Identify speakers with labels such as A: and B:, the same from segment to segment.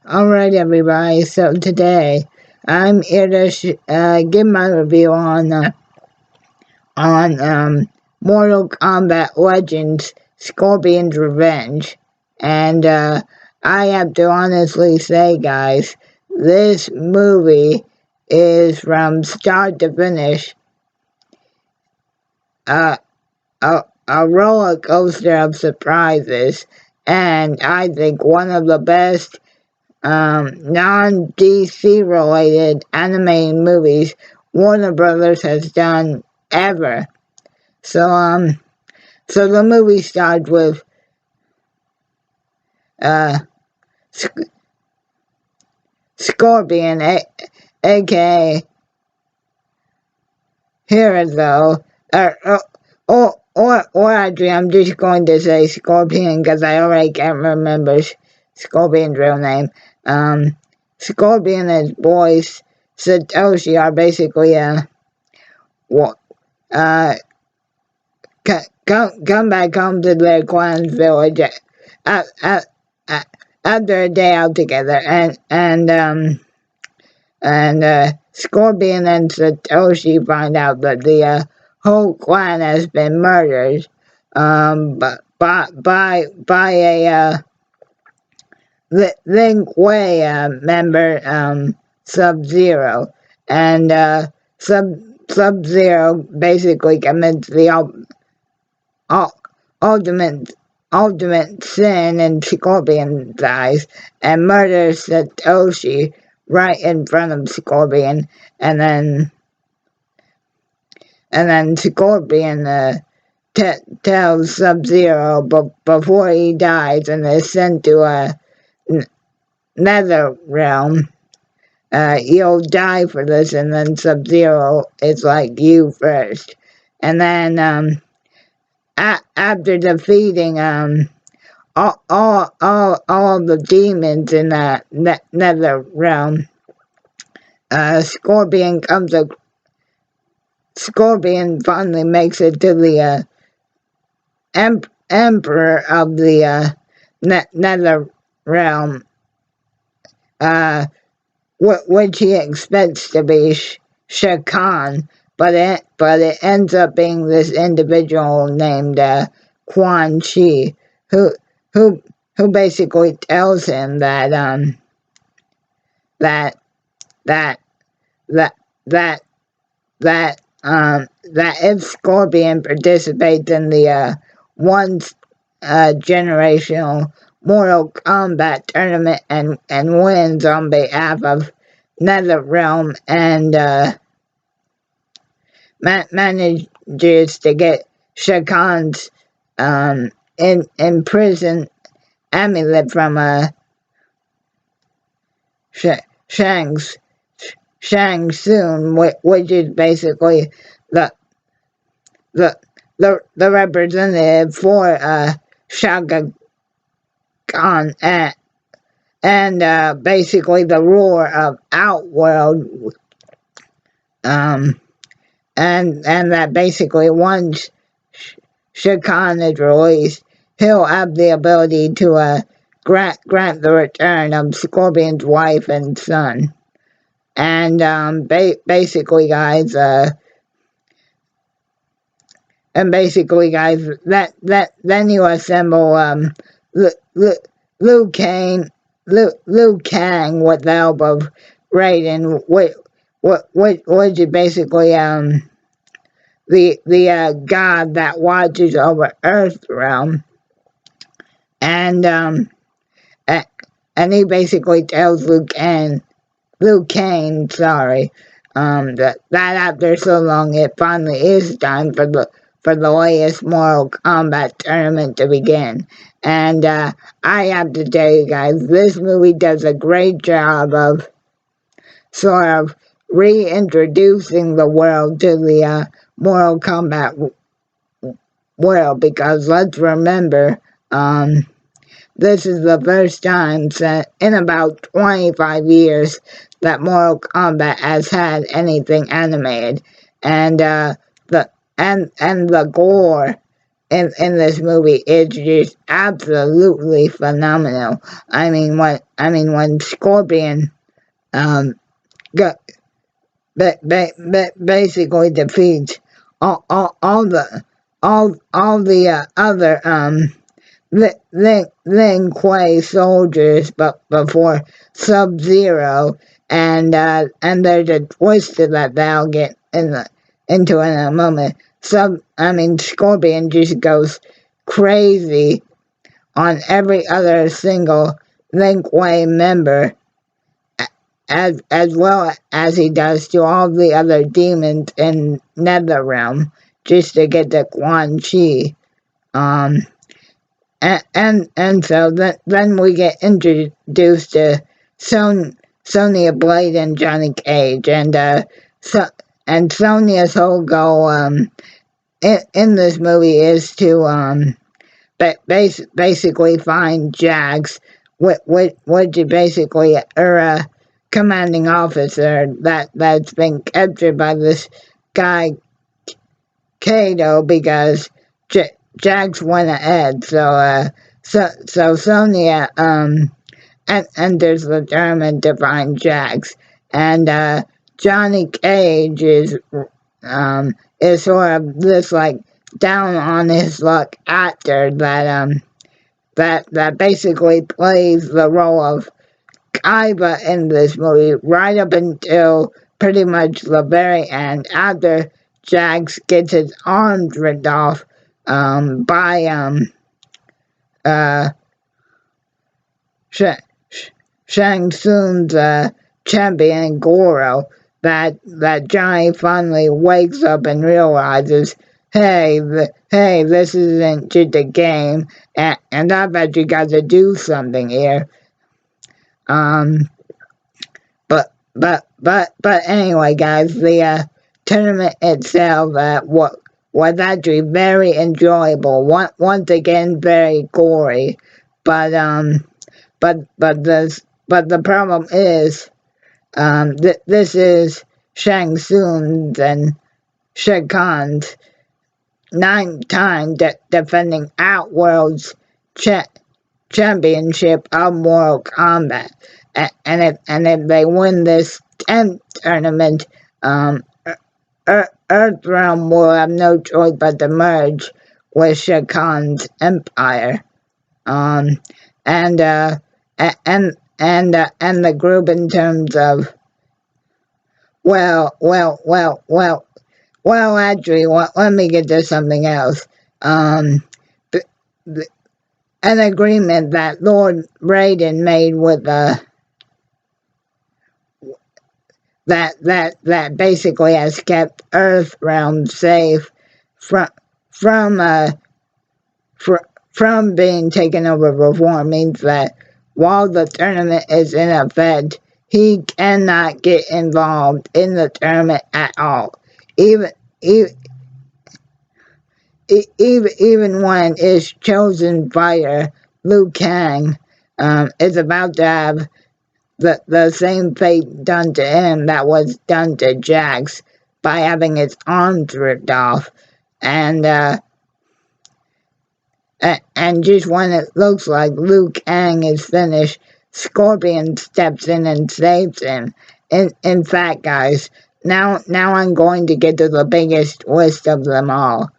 A: Alright, everybody, so today I'm here to give my review on Mortal Kombat Legends Scorpion's Revenge. And I have to honestly say, guys, this movie is from start to finish uh, a roller coaster of surprises, and I think one of the best non-DC related animated movies Warner Brothers has done ever. So the movie starts with uh, Scorpion, aka Hero, or actually, I'm just going to say Scorpion because I already can't remember Scorpion's real name. Scorpion and his boys Satoshi are basically come back home to their clan's village after a day out together, and Scorpion and Satoshi find out that the whole clan has been murdered, but by a Lin Kuei member, Sub-Zero, and Sub-Zero basically commits the ultimate sin in Scorpion's eyes and murders Satoshi right in front of Scorpion, and then Scorpion tells Sub-Zero before he dies and is sent to a nether realm, you'll die for this, and then Sub-Zero is like, you first. And then after defeating all of the demons in that nether realm, Scorpion finally makes it to the emperor of the nether realm, which he expects to be Shakan, but it ends up being this individual named Quan Chi, who basically tells him that that that that that that if Scorpion participates in the once generational Mortal Kombat tournament and wins on behalf of NetherRealm and manages to get Shakan's imprisoned amulet from Shang Tsung, which is basically the representative for Shaka Khan and basically the ruler of Outworld, and that basically once Shakan is released, he'll have the ability to grant the return of Scorpion's wife and son. And basically, guys, then you assemble Liu Kang with the help of Raiden, which is basically the god that watches over Earth realm, and he basically tells Liu Kang, that after so long it finally is time for the latest Mortal Kombat tournament to begin. And I have to tell you guys, this movie does a great job of sort of reintroducing the world to the Mortal Kombat world, because let's remember, this is the first time in about 25 years that Mortal Kombat has had anything animated, and the gore in this movie is just absolutely phenomenal. When Scorpion got basically defeats all the other Lin Kuei soldiers, but before Sub-Zero, and there's a twist to that I'll get into in a moment. Scorpion just goes crazy on every other single Lin Kuei member, as well as he does to all the other demons in Netherrealm, just to get the Quan Chi. And so then we get introduced to Sonya Blade and Johnny Cage, and Sonya's whole goal in this movie is to basically find Jax, which is basically a commanding officer that's been captured by this guy Kato, because Jax went ahead. So Sonya enters the tournament to find Jax, and Johnny Cage is sort of this like down on his luck actor that basically plays the role of Kaiba in this movie right up until pretty much the very end, after Jax gets his arms ripped off by Shang Tsung's champion Goro, that Johnny finally wakes up and realizes, hey, this isn't just a game, and I've actually got to do something here. But anyway, guys, the tournament itself was actually very enjoyable. Once again, very gory, but the problem is, this is Shang Tsung's and Shao Kahn's 9th time defending Outworld's championship of Mortal Kombat, and if they win this 10th tournament, Earthrealm will have no choice but to merge with Shao Kahn's empire, and the group in terms of actually, let me get to something else. An agreement that Lord Raiden made with that basically has kept Earthrealm safe from being taken over before, means that while the tournament is in effect, he cannot get involved in the tournament at all. Even when his chosen fighter, Liu Kang, is about to have the same fate done to him that was done to Jax by having his arms ripped off, and just when it looks like Liu Kang is finished, Scorpion steps in and saves him. In fact, guys, now I'm going to get to the biggest twist of them all.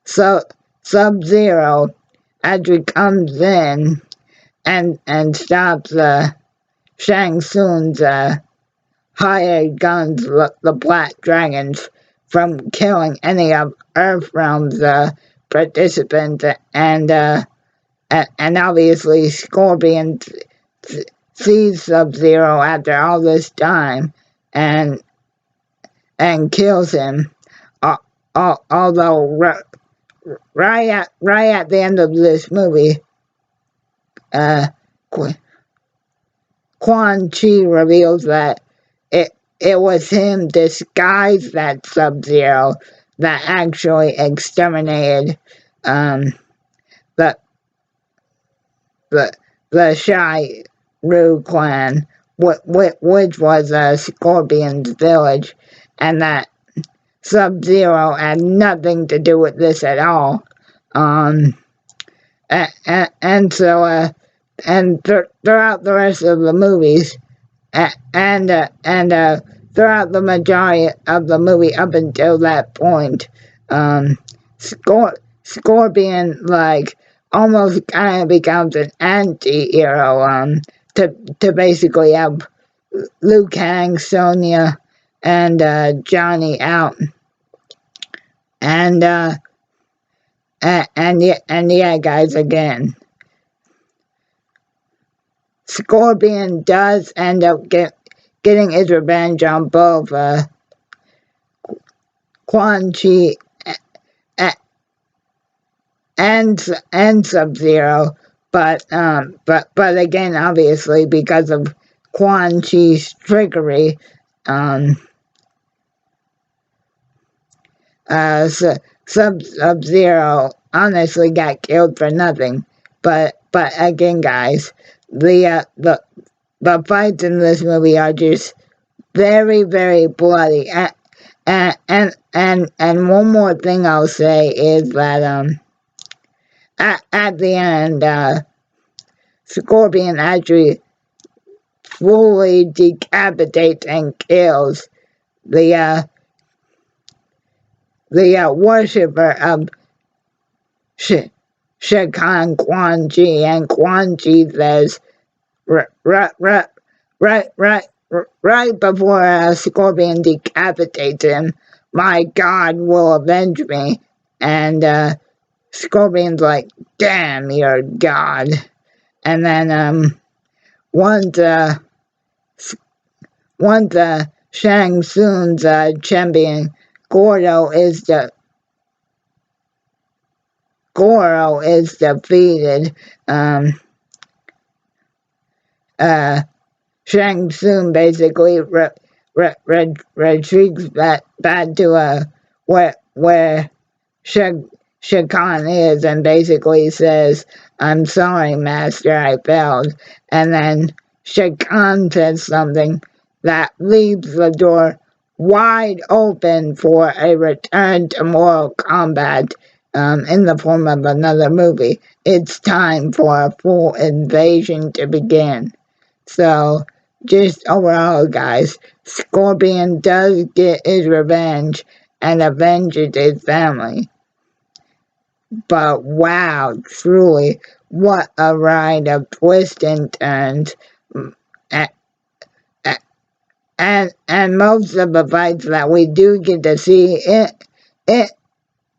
A: So Sub-Zero actually comes in and stops Shang Tsung's hired guns, the Black Dragons, from killing any of Earthrealm's participants, and obviously Scorpion sees Sub-Zero after all this time and kills him. Although right at the end of this movie, Quan Chi reveals that it was him disguised as Sub-Zero that actually exterminated the Shai Ru clan, which was Scorpion's village, and that Sub-Zero had nothing to do with this at all. Um, and so throughout the rest of the movies, and throughout the majority of the movie up until that point, um, Scorpion like almost kind of becomes an anti-hero to basically have Liu Kang, Sonya, and Johnny out, and yeah, guys, again, Scorpion does end up getting his revenge on both Quan Chi and Sub-Zero, but again, obviously, because of Quan Chi's trickery, um, Sub-Zero honestly got killed for nothing. But again, guys, the fights in this movie are just very, very bloody. And one more thing I'll say is that at the end, Scorpion actually fully decapitates and kills the worshipper of Shakan Quan Chi, and Quan Chi says right before Scorpion decapitates him, "My God will avenge me," and Scorpion's like, "Damn, you're God." And then once Shang Tsung's champion Goro is defeated, Shang Tsung basically retreats back to where Shakan is, and basically says, "I'm sorry, Master, I failed." And then Shakan says something that leaves the door wide open for a return to Mortal Kombat in the form of another movie. It's time for a full invasion to begin. So, just overall, guys, Scorpion does get his revenge and avenges his family. But wow, truly, what a ride of twists and turns. And most of the fights that we do get to see it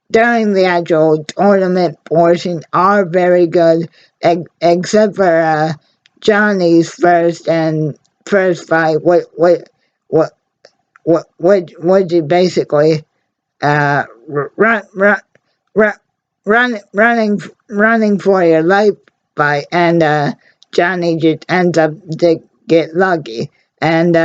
A: during the actual tournament portion are very good, except for Johnny's first fight, which is basically run, running for your life fight, and Johnny just ends up to get lucky, and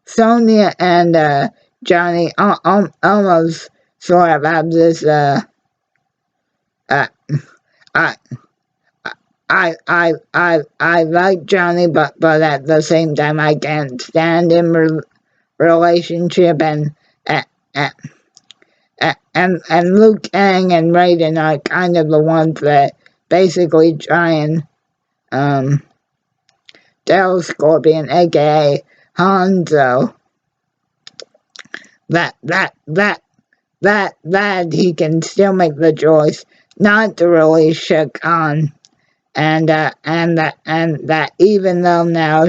A: Sonya and Johnny almost sort of have this uh, I I like Johnny, but at the same time I can't stand him relationship, uh, uh, and Liu Kang and Raiden are kind of the ones that basically try and tell Scorpion, aka Hanzo, that he can still make the choice not to release Shakan, and that even though now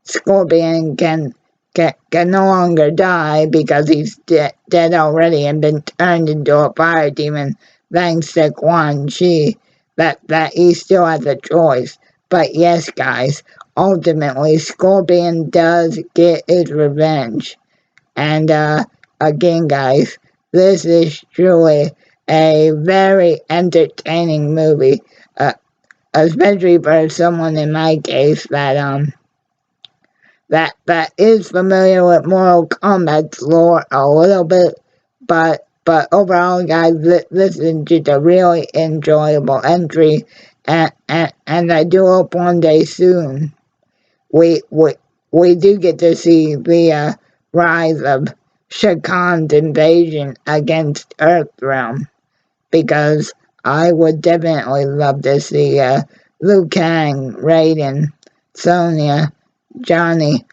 A: Scorpion can no longer die because he's dead already and been turned into a fire demon thanks to Quan Chi, that he still has a choice. But yes, guys, ultimately Scorpion does get his revenge. And again, guys, this is truly a very entertaining movie, especially for someone in my case that is familiar with Mortal Kombat's lore a little bit, but overall, guys, this is just a really enjoyable entry, and I do hope one day soon we do get to see the rise of Shakan's invasion against Earthrealm, because I would definitely love to see Liu Kang, Raiden, Sonya, Johnny,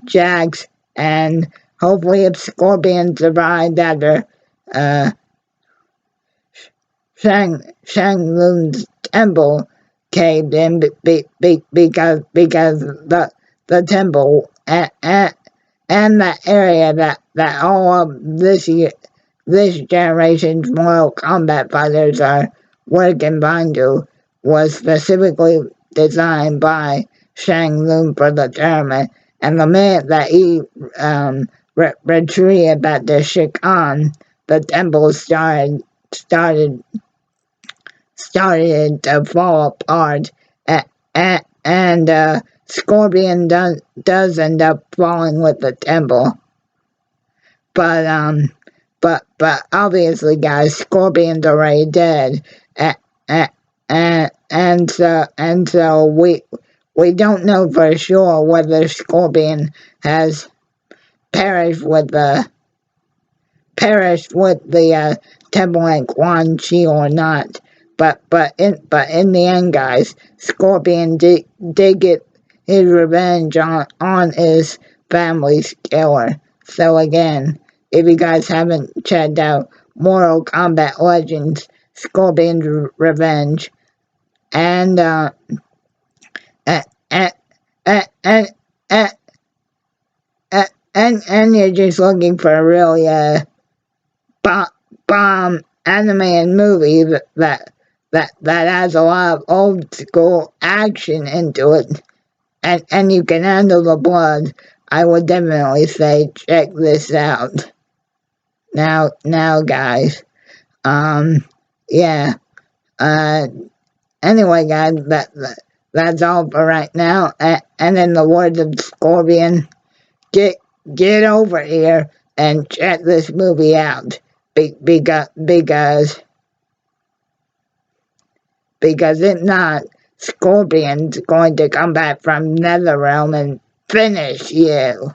A: Jax, and hopefully if Scorpion survived after uh, Shang Lun's temple caved in because the temple and the area that all of this generation's Mortal Kombat fighters are working behind to was specifically designed by Shang Lun for the tournament, and the minute that he retreated back to Shikan, the temple started to fall apart, and Scorpion does end up falling with the temple. But obviously, guys, Scorpion's already dead, and so we don't know for sure whether Scorpion has perished with the temple in Quan Chi or not. But in the end, guys, Scorpion did get his revenge on his family's killer. So again, if you guys haven't checked out Mortal Kombat Legends, Scorpion's Revenge, and and and and, and, and you're just looking for a really bomb animated movie that has a lot of old school action into it, and you can handle the blood, I would definitely say check this out. Now guys, yeah, anyway guys, that's all for right now, and in the words of Scorpion, get over here and check this movie out, because if not, Scorpion's going to come back from Netherrealm and finish you.